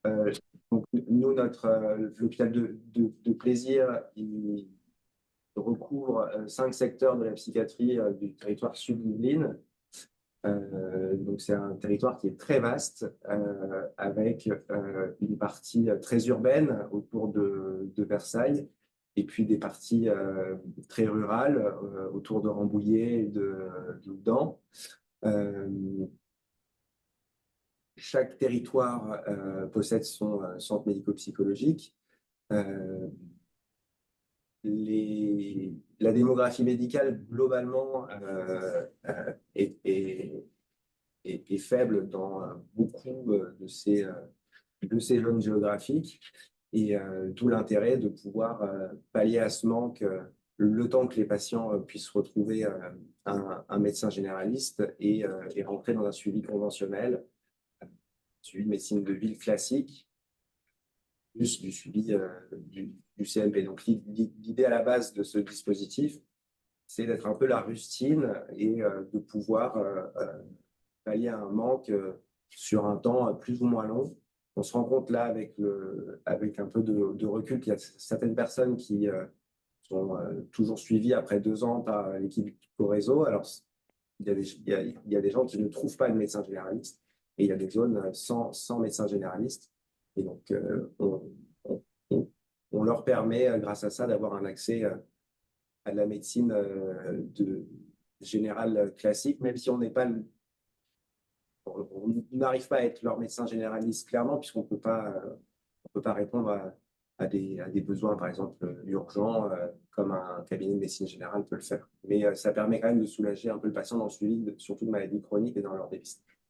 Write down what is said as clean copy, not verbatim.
Euh, donc, nous, l'hôpital de Plaisir, il recouvre 5 secteurs de la psychiatrie du territoire sud-Yvelines. Donc, c'est un territoire qui est très vaste, avec une partie très urbaine autour de Versailles, et puis des parties très rurales autour de Rambouillet et de Oudan. Euh, Chaque territoire possède son centre médico-psychologique. Euh, la démographie médicale, globalement, est faible dans beaucoup de ces zones géographiques. Et d'où l'intérêt de pouvoir pallier à ce manque le temps que les patients puissent retrouver un médecin généraliste et rentrer dans un suivi conventionnel, suivi de médecine de ville classique, plus du suivi du CMP. Donc l'idée à la base de ce dispositif, c'est d'être un peu la rustine et de pouvoir pallier à un manque sur un temps plus ou moins long. On se rend compte là avec un peu de recul qu'il y a certaines personnes qui sont toujours suivies après 2 ans par l'équipe Corézo. Alors, il y a des gens qui ne trouvent pas de médecin généraliste et il y a des zones sans médecin généraliste. Et donc, on, on- on leur permet, grâce à ça, d'avoir un accès à de la médecine générale classique, même si on n'arrive pas à être leur médecin généraliste clairement, puisqu'on on peut pas répondre à des besoins, par exemple, urgents, comme un cabinet de médecine générale peut le faire. Mais ça permet quand même de soulager un peu le patient dans le suivi, surtout de maladies chroniques et dans leur dépistage.